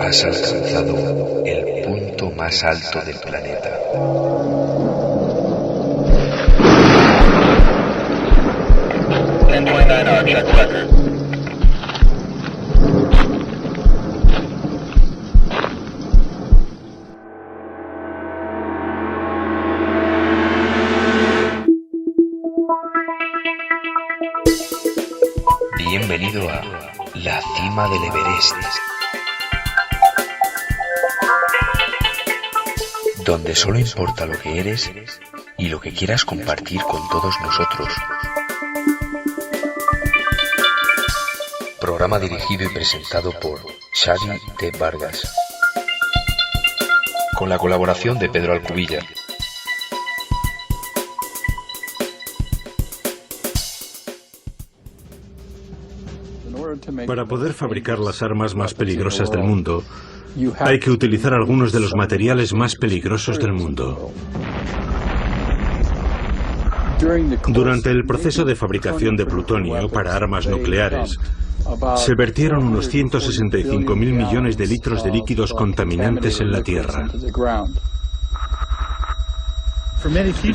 Has alcanzado el punto más alto del planeta. Bienvenido a la cima del Everest, donde solo importa lo que eres y lo que quieras compartir con todos nosotros. Programa dirigido y presentado por Xavi T. Vargas, con la colaboración de Pedro Alcubilla. Para poder fabricar las armas más peligrosas del mundo, hay que utilizar algunos de los materiales más peligrosos del mundo. Durante el proceso de fabricación de plutonio para armas nucleares, se vertieron unos 165.000 millones de litros de líquidos contaminantes en la Tierra.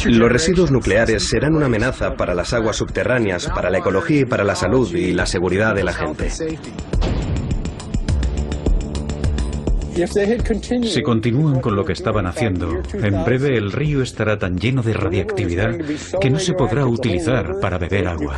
Los residuos nucleares serán una amenaza para las aguas subterráneas, para la ecología y para la salud y la seguridad de la gente. Si continúan con lo que estaban haciendo, en breve el río estará tan lleno de radiactividad que no se podrá utilizar para beber agua.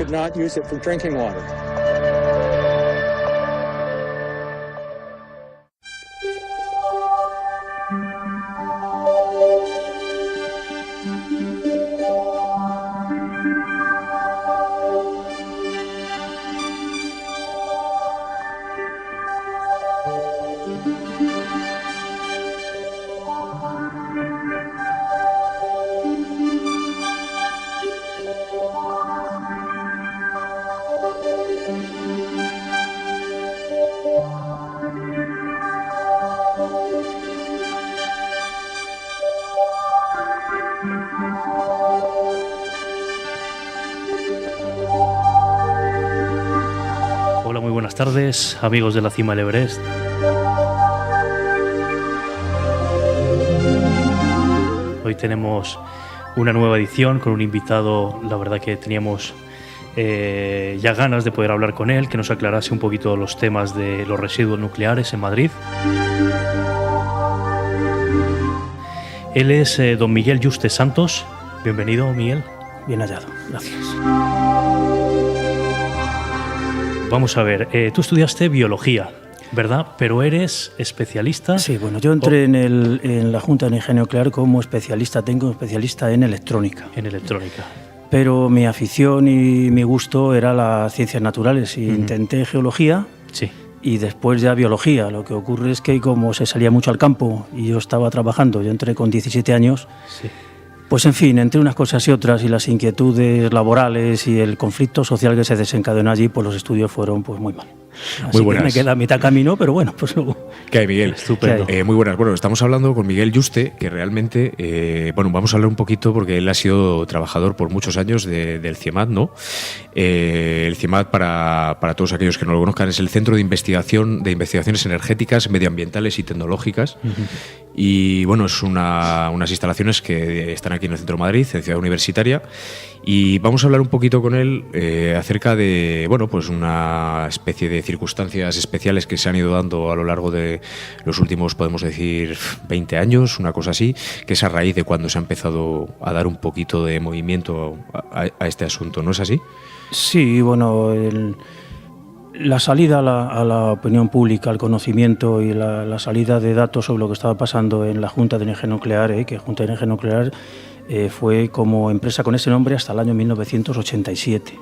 Buenas tardes, amigos de la cima del Everest. Hoy tenemos una nueva edición con un invitado, la verdad que teníamos ya ganas de poder hablar con él, que nos aclarase un poquito los temas de los residuos nucleares en Madrid. Él es don Miguel Yuste Santos. Bienvenido, Miguel. Bien hallado, gracias. Vamos a ver, tú estudiaste biología, ¿verdad? Pero eres especialista. Sí, bueno, yo entré en la Junta de Ingeniería Nuclear como especialista en electrónica. En electrónica. Pero mi afición y mi gusto era las ciencias naturales. Y intenté geología y después ya biología. Lo que ocurre es que como se salía mucho al campo y yo estaba trabajando, yo entré con 17 años, pues en fin, entre unas cosas y otras y las inquietudes laborales y el conflicto social que se desencadenó allí, pues los estudios fueron pues muy mal. Así muy buenas. Que me queda a mitad camino, pero bueno, pues luego... ¿Qué hay, Miguel? Estupendo. Muy buenas. Bueno, estamos hablando con Miguel Yuste, que realmente, vamos a hablar un poquito porque él ha sido trabajador por muchos años del CIEMAT, ¿no? El CIEMAT, para todos aquellos que no lo conozcan, es el Centro de Investigaciones Energéticas, Medioambientales y Tecnológicas. Y bueno, es unas instalaciones que están aquí en el centro de Madrid, en Ciudad Universitaria. Y vamos a hablar un poquito con él acerca de, pues una especie de circunstancias especiales que se han ido dando a lo largo de los últimos, podemos decir, 20 años, una cosa así, que es a raíz de cuando se ha empezado a dar un poquito de movimiento a este asunto, ¿no es así? Sí, bueno, la salida a la opinión pública, al conocimiento y la salida de datos sobre lo que estaba pasando en la Junta de Energía Nuclear, que Junta de Energía Nuclear fue como empresa con ese nombre hasta el año 1987.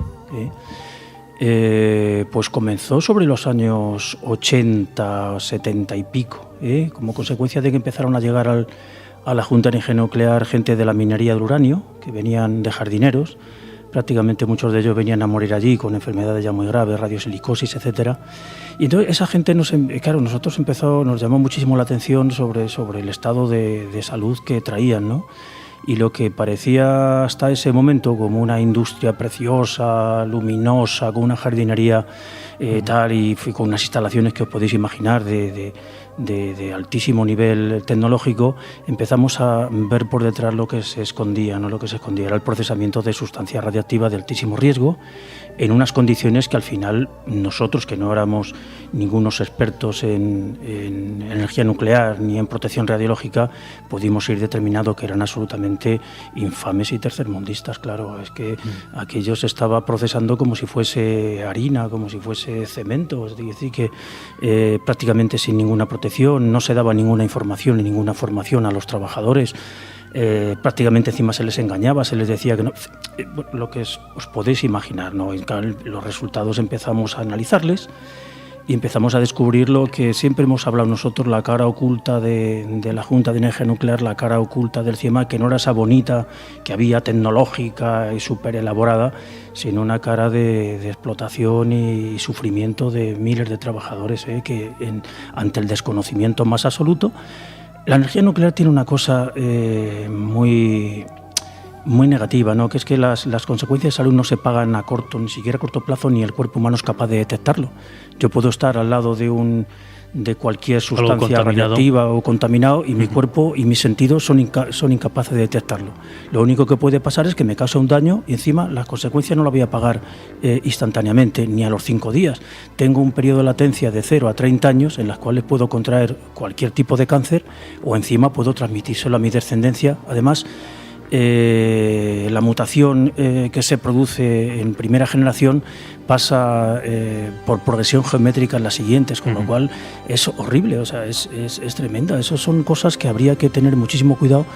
Pues comenzó sobre los años 80, 70 y pico, como consecuencia de que empezaron a llegar a la Junta de Energía Nuclear gente de la minería del uranio, que venían de jardineros. Prácticamente muchos de ellos venían a morir allí con enfermedades ya muy graves, radiosilicosis, etcétera. Y entonces esa gente nos llamó muchísimo la atención sobre el estado de salud que traían, ¿no? Y lo que parecía hasta ese momento como una industria preciosa, luminosa, con una jardinería tal, y con unas instalaciones que os podéis imaginar de de altísimo nivel tecnológico, empezamos a ver por detrás lo que se escondía, ¿no? Lo que se escondía era el procesamiento de sustancias radiactivas de altísimo riesgo, en unas condiciones que al final nosotros, que no éramos ningunos expertos en energía nuclear ni en protección radiológica, pudimos ir determinando que eran absolutamente infames y tercermundistas. Claro, es que aquello se estaba procesando como si fuese harina, como si fuese cemento, es decir, que prácticamente sin ninguna protección, no se daba ninguna información ni ninguna formación a los trabajadores. Prácticamente encima se les engañaba, se les decía que no, lo que os podéis imaginar, ¿no? Los resultados empezamos a analizarles y empezamos a descubrir lo que siempre hemos hablado nosotros, la cara oculta de la Junta de Energía Nuclear, la cara oculta del CIEMAT, que no era esa bonita que había tecnológica y súper elaborada, sino una cara de explotación y sufrimiento de miles de trabajadores, que ante el desconocimiento más absoluto. La energía nuclear tiene una cosa muy negativa, ¿no? Que es que las consecuencias de salud no se pagan a corto, ni siquiera a corto plazo, ni el cuerpo humano es capaz de detectarlo. Yo puedo estar al lado de cualquier sustancia radiactiva o contaminado y mi cuerpo y mis sentidos son incapaces de detectarlo. Lo único que puede pasar es que me causa un daño y encima las consecuencias no las voy a pagar instantáneamente, ni a los 5 días. Tengo un periodo de latencia de 0 a 30 años en las cuales puedo contraer cualquier tipo de cáncer o encima puedo transmitírselo a mi descendencia. Además, la mutación que se produce en primera generación pasa por progresión geométrica en las siguientes, con lo cual es horrible, o sea, es tremenda. Esas son cosas que habría que tener muchísimo cuidado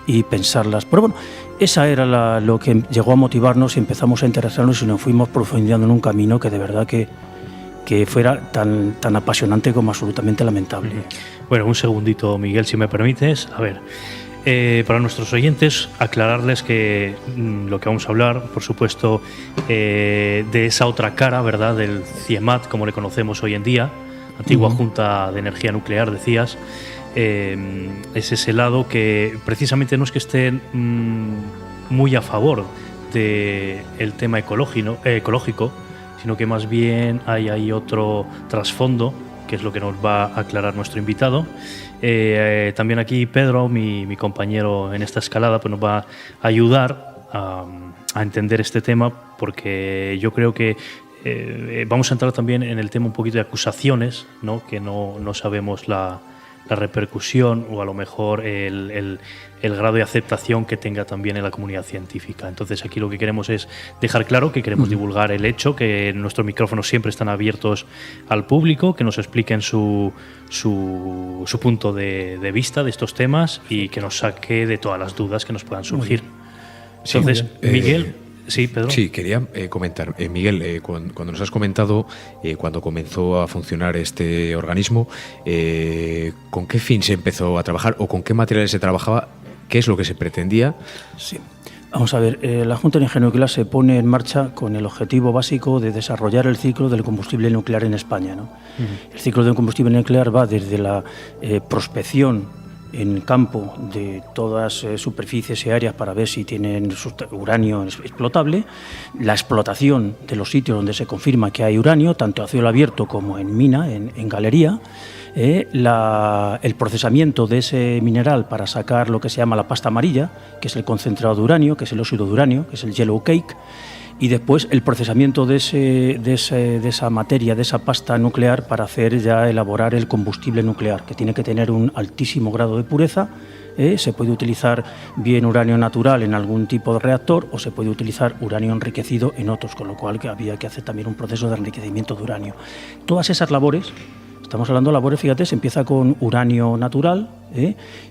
y pensarlas. Pero bueno, esa era lo que llegó a motivarnos y empezamos a interesarnos y nos fuimos profundizando en un camino que de verdad que fuera tan apasionante como absolutamente lamentable. Bueno, un segundito, Miguel, si me permites. A ver, para nuestros oyentes, aclararles que lo que vamos a hablar, por supuesto, de esa otra cara, ¿verdad?, del CIEMAT, como le conocemos hoy en día, antigua Junta de Energía Nuclear, decías, es ese lado que precisamente no es que estén muy a favor del tema ecológico, sino que más bien hay ahí otro trasfondo, que es lo que nos va a aclarar nuestro invitado. También aquí Pedro, mi compañero en esta escalada, pues nos va a ayudar a entender este tema, porque yo creo que vamos a entrar también en el tema un poquito de acusaciones, ¿no? Que no sabemos la repercusión o a lo mejor el grado de aceptación que tenga también en la comunidad científica. Entonces aquí lo que queremos es dejar claro que queremos divulgar el hecho, que nuestros micrófonos siempre están abiertos al público, que nos expliquen su punto de vista de estos temas y que nos saque de todas las dudas que nos puedan surgir. Entonces, Miguel... Sí, Pedro. Sí, quería comentar, Miguel, cuando nos has comentado cuando comenzó a funcionar este organismo, ¿con qué fin se empezó a trabajar o con qué materiales se trabajaba? ¿Qué es lo que se pretendía? Sí. Vamos a ver, la Junta de Energía Nuclear se pone en marcha con el objetivo básico de desarrollar el ciclo del combustible nuclear en España, ¿no? El ciclo del combustible nuclear va desde la prospección en campo de todas superficies y áreas para ver si tienen uranio explotable, la explotación de los sitios donde se confirma que hay uranio, tanto a cielo abierto como en mina, en galería, el procesamiento de ese mineral para sacar lo que se llama la pasta amarilla, que es el concentrado de uranio, que es el óxido de uranio, que es el yellow cake, y después el procesamiento de esa materia, de esa pasta nuclear, para elaborar el combustible nuclear, que tiene que tener un altísimo grado de pureza. Se puede utilizar bien uranio natural en algún tipo de reactor o se puede utilizar uranio enriquecido en otros, con lo cual había que hacer también un proceso de enriquecimiento de uranio. Todas esas labores, estamos hablando de labores, fíjate, se empieza con uranio natural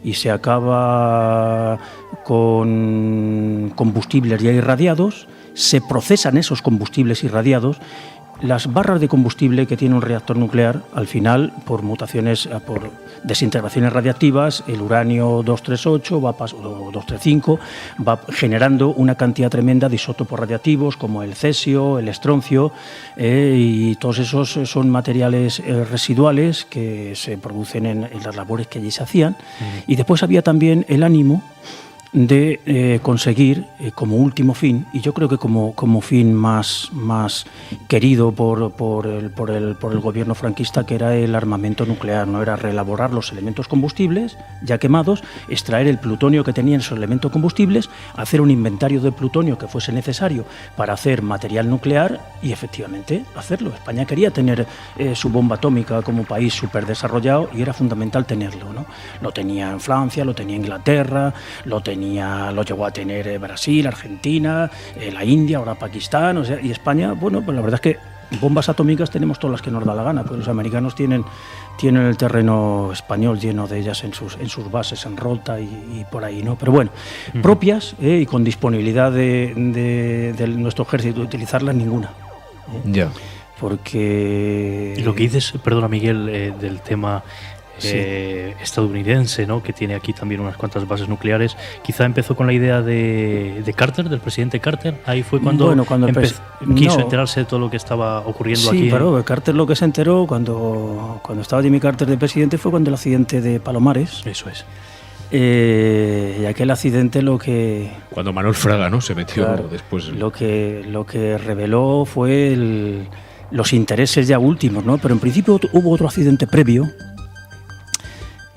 y se acaba con combustibles ya irradiados. Se procesan esos combustibles irradiados. Las barras de combustible que tiene un reactor nuclear, al final, por mutaciones, por desintegraciones radiactivas, el uranio 238 o 235 va generando una cantidad tremenda de isótopos radiactivos como el cesio, el estroncio, y todos esos son materiales residuales que se producen en las labores que allí se hacían. Y después había también el ánimo, de conseguir como último fin, y yo creo que como fin más querido por el gobierno franquista, que era el armamento nuclear, no era reelaborar los elementos combustibles ya quemados, extraer el plutonio que tenían esos elementos combustibles, hacer un inventario de plutonio que fuese necesario para hacer material nuclear y efectivamente hacerlo. España quería tener su bomba atómica como país súper desarrollado y era fundamental tenerlo, ¿no? Lo tenía en Francia, lo tenía Inglaterra, lo llegó a tener Brasil, Argentina, la India, ahora Pakistán, o sea, y España, bueno, pues la verdad es que bombas atómicas tenemos todas las que nos da la gana, pues los americanos tienen el terreno español lleno de ellas en sus bases, en Rota y por ahí, ¿no? Pero bueno, propias y con disponibilidad de nuestro ejército de utilizarlas, ninguna. Ya. Porque... Y lo que dices, perdona Miguel, del tema... estadounidense, ¿no? Que tiene aquí también unas cuantas bases nucleares. Quizá empezó con la idea de Carter, del presidente Carter. Ahí fue cuando quiso enterarse de todo lo que estaba ocurriendo aquí. Sí, pero Carter lo que se enteró cuando estaba Jimmy Carter de presidente fue cuando el accidente de Palomares. Eso es. Y aquel accidente cuando Manuel Fraga, ¿no? Se metió después. Lo que reveló fue los intereses ya últimos, ¿no? Pero en principio hubo otro accidente previo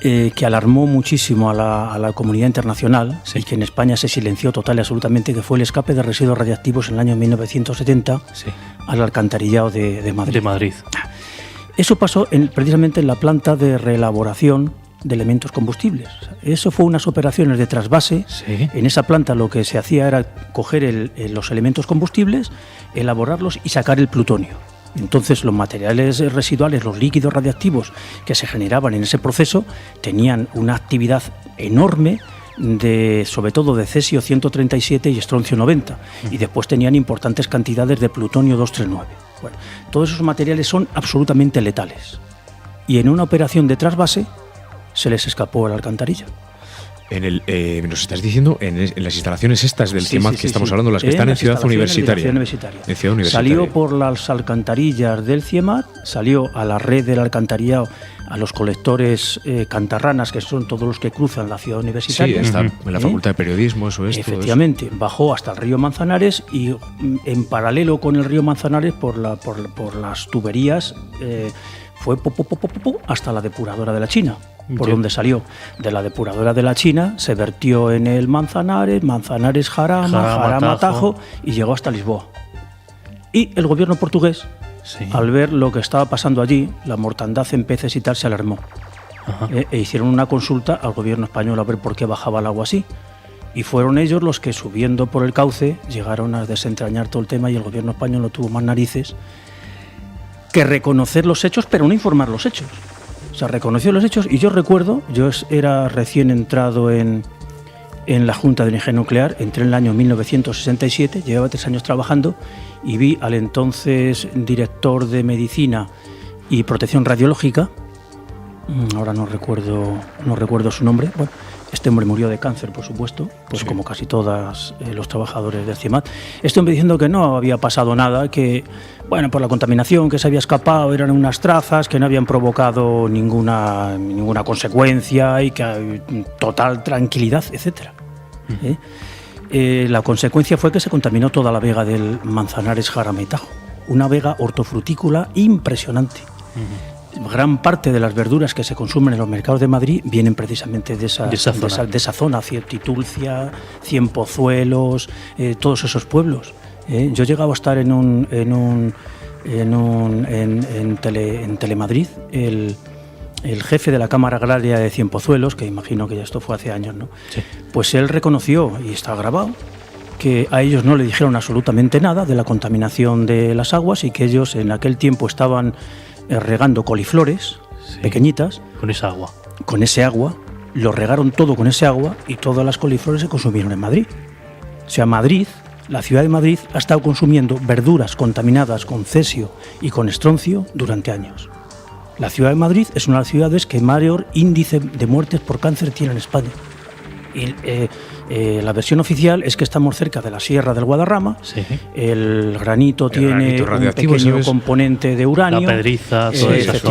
que alarmó muchísimo a la comunidad internacional, y que en España se silenció total y absolutamente, que fue el escape de residuos radiactivos en el año 1970 al alcantarillado de Madrid. Eso pasó precisamente en la planta de reelaboración de elementos combustibles. Eso fue unas operaciones de trasvase. En esa planta lo que se hacía era coger los elementos combustibles, elaborarlos y sacar el plutonio. Entonces los materiales residuales, los líquidos radiactivos que se generaban en ese proceso, tenían una actividad enorme, sobre todo de cesio 137 y estroncio 90, y después tenían importantes cantidades de plutonio 239. Bueno, todos esos materiales son absolutamente letales, y en una operación de trasvase se les escapó a la alcantarilla. Nos estás diciendo en las instalaciones estas del CIEMAT que estamos hablando, las que están en Ciudad Universitaria. Salió por las alcantarillas del CIEMAT, salió a la red del alcantarillado, a los colectores cantarranas, que son todos los que cruzan la Ciudad Universitaria. Sí, está en la Facultad de Periodismo, Efectivamente, bajó hasta el río Manzanares y en paralelo con el río Manzanares por las tuberías fue hasta la depuradora de la China. Por donde salió. De la depuradora de la China se vertió en el Manzanares, Jarama, Tajo, y llegó hasta Lisboa. Y el gobierno portugués, al ver lo que estaba pasando allí, la mortandad en peces y tal, se alarmó. E hicieron una consulta al gobierno español a ver por qué bajaba el agua así. Y fueron ellos los que, subiendo por el cauce, llegaron a desentrañar todo el tema, y el gobierno español no tuvo más narices que reconocer los hechos, pero no informar los hechos. O sea, reconoció los hechos, y yo recuerdo, yo era recién entrado en la Junta de Energía Nuclear, entré en el año 1967, llevaba 3 años trabajando, y vi al entonces director de Medicina y Protección Radiológica, ahora no recuerdo su nombre, bueno, este hombre murió de cáncer, por supuesto, pues como casi todos los trabajadores del CIEMAT. Este hombre diciendo que no había pasado nada, que, bueno, por la contaminación que se había escapado eran unas trazas que no habían provocado ninguna consecuencia, y que total tranquilidad, etcétera. La consecuencia fue que se contaminó toda la vega del Manzanares, Jarama y Tajo, una vega hortofrutícola impresionante. Gran parte de las verduras que se consumen en los mercados de Madrid vienen precisamente de esa zona, Titulcia, Cienpozuelos, todos esos pueblos. Yo he llegado a estar en Telemadrid, el jefe de la Cámara Agraria de Cienpozuelos, que imagino que ya esto fue hace años, ¿no? Sí. Pues él reconoció, y está grabado, que a ellos no le dijeron absolutamente nada de la contaminación de las aguas, y que ellos en aquel tiempo estaban regando coliflores pequeñitas. Con ese agua, lo regaron todo con ese agua, y todas las coliflores se consumieron en Madrid. O sea, Madrid, la ciudad de Madrid, ha estado consumiendo verduras contaminadas con cesio y con estroncio durante años. La ciudad de Madrid es una de las ciudades que mayor índice de muertes por cáncer tiene en España. Y la versión oficial es que estamos cerca de la Sierra del Guadarrama. El granito tiene un pequeño componente de uranio. La pedriza, todo eso.